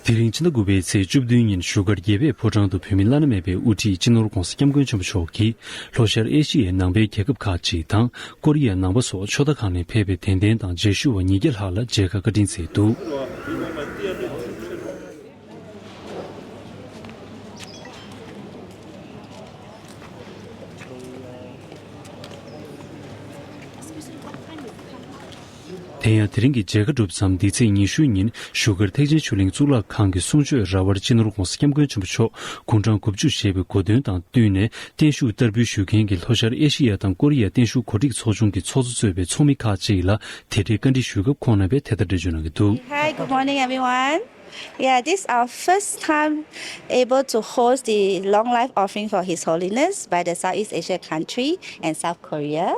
Tirinchina gube tse jubdunyin sugar yebe pojangdu pimilana mebe uti jinur kongsi kiamgun chumchoki, loshar Asia nangbe kekab kachi tang, Korea nangba so chodakane pebe tenden tang jeshu wa nigel hala jeka kadin se du. Tenya tiringi jega drupsam di tse nishu nin sugar tekjen chuling zula kangi sungju rawar jinur kongsi kiamgun chumcho, kunjang kubju shebe kodun tang dune, tenshu darbu shukengi loshar Asia tang Korea tenshu kodik tsojungi tsozu zobe tsomi kachi ila teri kandi shugab konabe tedardejunagi. Hi, good morning everyone. Yeah, this is our first time able to host the long life offering for His Holiness by the Southeast Asia country and South Korea.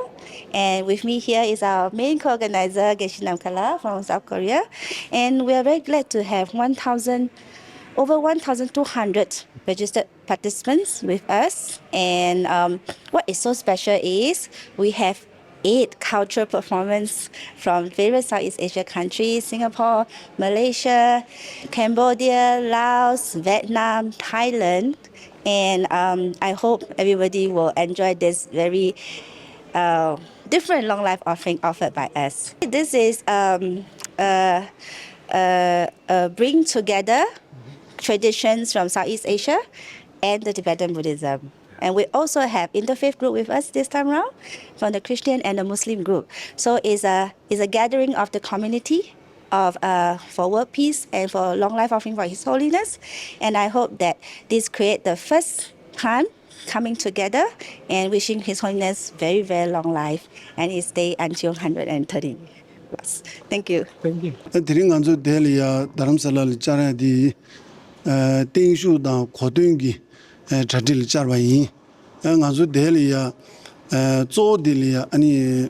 And with me here is our main co-organizer, Geshe Namkala from South Korea. And we are very glad to have over 1,200 registered participants with us. And what is so special is we have 8 cultural performances from various Southeast Asia countries: Singapore, Malaysia, Cambodia, Laos, Vietnam, Thailand. And I hope everybody will enjoy this very different long life offering offered by us. This is bring together traditions from Southeast Asia and the Tibetan Buddhism. And we also have interfaith group with us this time around from the Christian and the Muslim group. So it's a gathering of the community of for world peace and for long life offering for His Holiness. And I hope that this create the first time coming together and wishing His Holiness very, very long life and his stay until 130 plus. Thank you. Thank you. Tiringanzo Delia Dharamsala Chara di Tingshu da Kodungi Chadil Charwai Nganzo Delia Zodilia Ani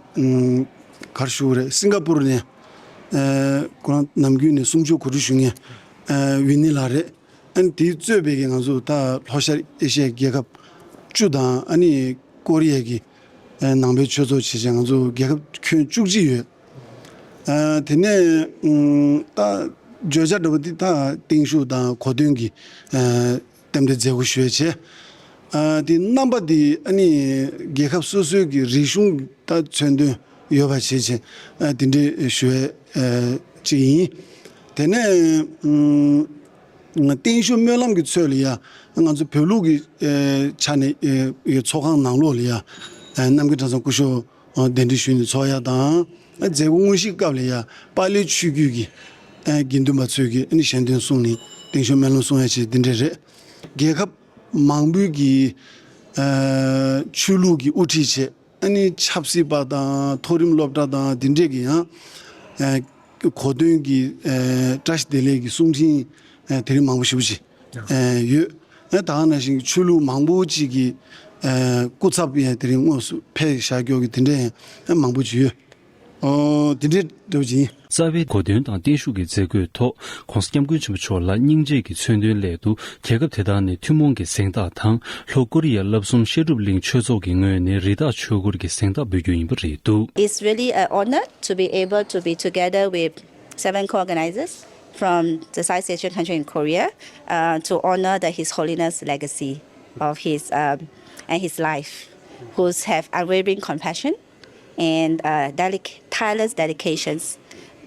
Karshure Singapore ne Namgune Sungju Kurushunge Winilare and the Zubegi Nganzo ta Hoshar Asia Gagap Juda Ani Koreagi and Nambe Chozo Chijanzo Gagap Chukji tene ta joja de ta tingshu da kodungi temde zegu shweche di number di ani gekhap susu gi rishung ta chende yoba cheche dinde shwe chi tene tingshu melam gi chöliya nganzu pelu gi chane ye chogang nanglo liya namgi tasan kusho dinde shuni choya da 제공식 갑리야 빨리 추규기 긴도 맞추기 아니 셴된 송니 땡쇼 멜론 송야지 딘데레 개갑 망부기 추루기 우티체 아니 찹시바다 토림롭다다 딘데기야 고등기 트라시델레기 송신 데리 망부시부지 유 다하나신 추루 망부지기 꾸잡비에 드린 모습 폐샤교기 딘데 망부지유 did doji. Zawe Kodun tang Denshu ge zegwe to, Kongskiam gun chumcho la Ningje ge Tsundun le du, Kegab teda ne Tumong ge Sengda tang, Lo Korea Labsum Sherub Ling Chozo ge ngoy ne Rida Chogur ge Sengda Bugyo Inba re du. It's really an honor to be able to be together with 7 co-organizers from the Southeast Asian country in Korea to honor His Holiness legacy of his and his life, who have unwavering compassion and tireless dedications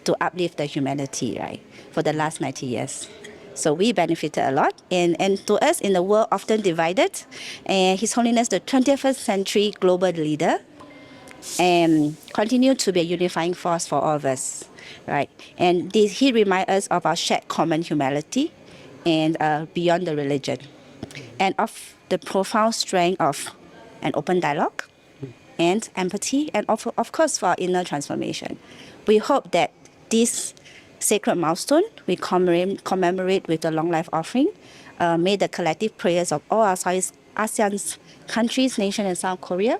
to uplift the humanity, right, for the last 90 years. So we benefited a lot. And to us, in the world often divided, His Holiness, the 21st century global leader, and continue to be a unifying force for all of us, right? And he reminds us of our shared common humanity and beyond the religion, and of the profound strength of an open dialogue and empathy, and of course for our inner transformation. We hope that this sacred milestone we commemorate with the long life offering, may the collective prayers of all our Southeast ASEAN countries, nations, and South Korea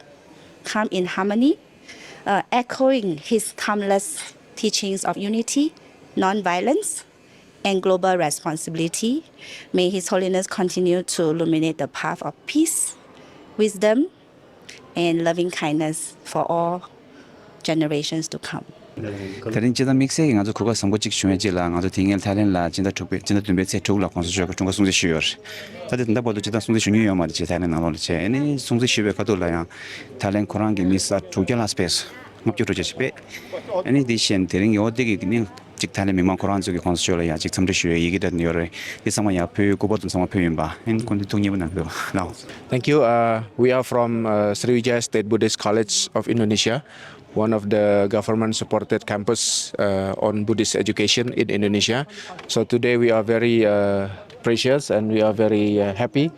come in harmony, echoing His timeless teachings of unity, non-violence, and global responsibility. May His Holiness continue to illuminate the path of peace, wisdom, and loving kindness for all generations to come. Tarin jida mixe nga zo kuga samgo chik shwe jila nga zo tingel thalen la jinda chukbe jinda tumbe che chugla konsu chog chunga sungze shiyor. Tade tanda bodo jida sungze shunyu yo ma che thalen na lo che. Eni sungze shiwe kato la ya thalen korangi misa chugya space. Ngopyo roje chipe. Eni di shen tarin yo degi ni 직 thalen mingma koran zo ki konsu chola ya 직 samde shiwe yigi dat yore. Di sama ya pyo ko bodum sama pyo yimba. En kondi tungye bana do. Now. Thank you. We are from Sriwijaya State Buddhist College of Indonesia, one of the government-supported campus on Buddhist education in Indonesia. So today we are very precious and we are very happy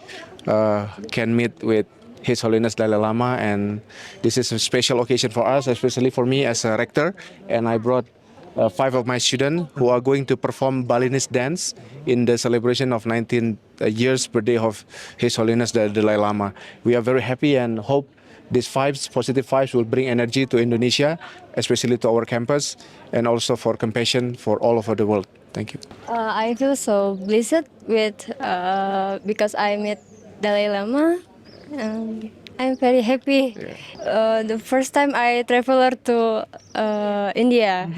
can meet with His Holiness Dalai Lama, and this is a special occasion for us, especially for me as a rector, and I brought 5 of my students who are going to perform Balinese dance in the celebration of 19th years birthday of His Holiness the Dalai Lama. We are very happy and hope these positive vibes will bring energy to Indonesia, especially to our campus, and also for compassion for all over the world. Thank you. I feel so blessed because I met Dalai Lama. I'm very happy. The first time I traveled to India.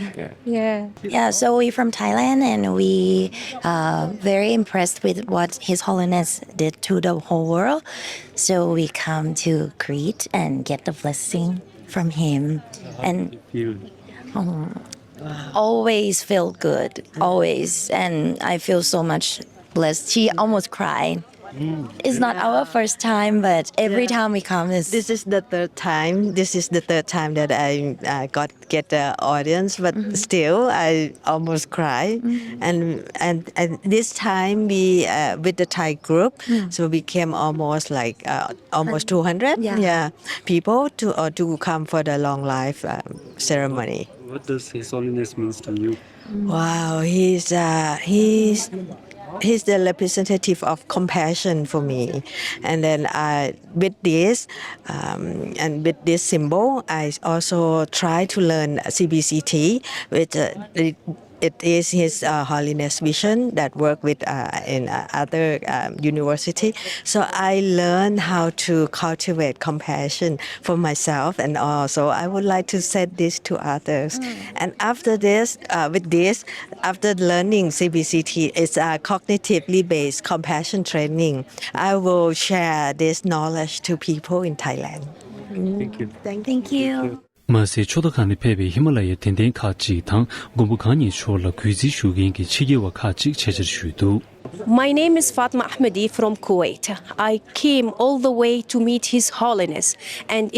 Yeah, so we're from Thailand and we very impressed with what His Holiness did to the whole world. So we come to greet and get the blessing from him. And always feel good, always. And I feel so much blessed. She almost cried. It's not our first time, but every time we come, This is the third time. This is the third time that I get the audience, but still I almost cry. And this time we with the Thai group, so we came almost like almost 200 people to come for the long life ceremony. What does His Holiness means to you? Wow, he's the representative of compassion for me. And then with this and with this symbol, I also try to learn CBCT, which it is His Holiness vision that work with in other university. So I learned how to cultivate compassion for myself, and also I would like to set this to others. And after this, after learning CBCT, it's a cognitively based compassion training. I will share this knowledge to people in Thailand. Thank you. thank you. 마세 초도칸의 페베 히말라야 텐덴 카지 당 고부칸이 쇼라 귀지 슈겐기 치게와 카지 체저슈도 My name is Fatma Ahmadi from Kuwait. I came all the way to meet His Holiness, and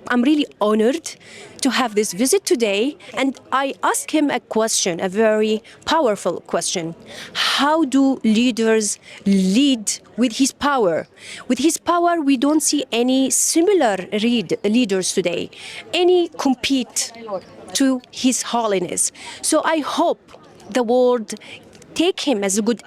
I'm really honored to have this visit today. And I asked him a question, a very powerful question. How do leaders lead with his power? With his power, we don't see any similar leaders today, any compete to His Holiness. So I hope the world take him as a good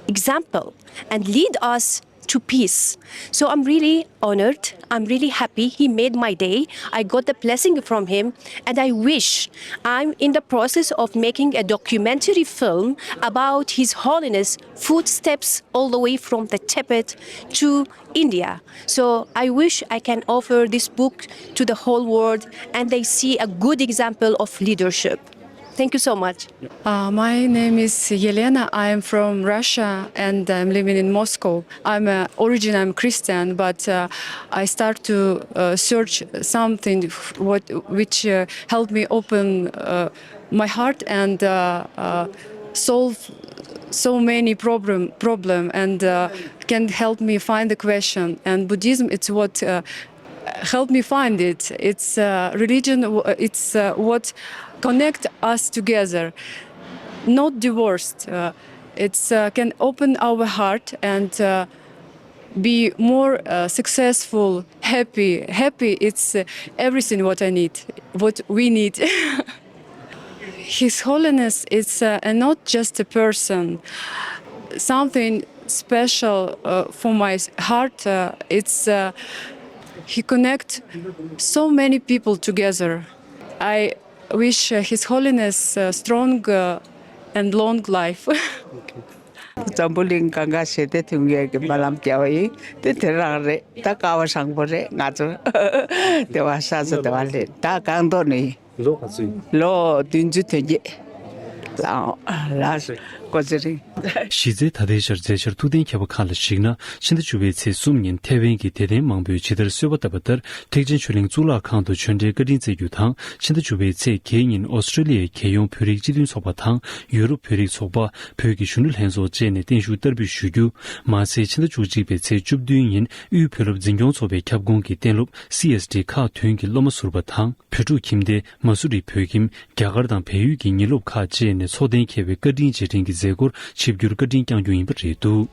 example and lead us to peace. So I'm really honored. I'm really happy. He made my day. I got the blessing from him, and I wish I'm in the process of making a documentary film about His Holiness footsteps all the way from the Tibet to India. So I wish I can offer this book to the whole world and they see a good example of leadership. Thank you so much. My name is Yelena. I'm from Russia and I'm living in Moscow. I'm Christian, but I start to search something which helped me open my heart and solve so many problem and can help me find the question. And Buddhism, it's what helped me find it. It's religion. It's what connect us together, not divorced. It's can open our heart and be more successful, happy. It's everything what I need, what we need. His Holiness is not just a person, something special for my heart. It's he connect so many people together. I wish His Holiness strong and long life. Jambuling kanga sete thungi ke balam kyawai te terare ta kawa sangbore ngajo dewa sa dewa le ta kang do ni lo dinju teje la kozeri Shize Tadeshar Zeshar Tudin Kyabakala Shigna, Chinda Chube Tse Sumyin Tewengi Teden Mangbu Chidar Soba Tabatar, Tekjin Chuling Zula Kanto Chunde Gadin Tse Yutang, Chinda Chube Tse Kenyin Australia Keyong Purik Jidun Soba Tang, Europe Purik Soba, Pyogi Shunul Henzo Jene Tenshu Darbi Shugyu, Maase Chinda Chujibe Tse Jubdun Yin, Yu Pyolub Zingyong Sobe Kyabgongi Tenlup, CSD Ka Tuyengi Loma Surba Tang, Pyoju Kimde, Masuri Pyogim, Gyagardan Peyugi Nilup Ka Jene Soden Kewe Gadin Jiringi Zegur, Chibgyur Gadin Kyang Yun Yinpa Ritu.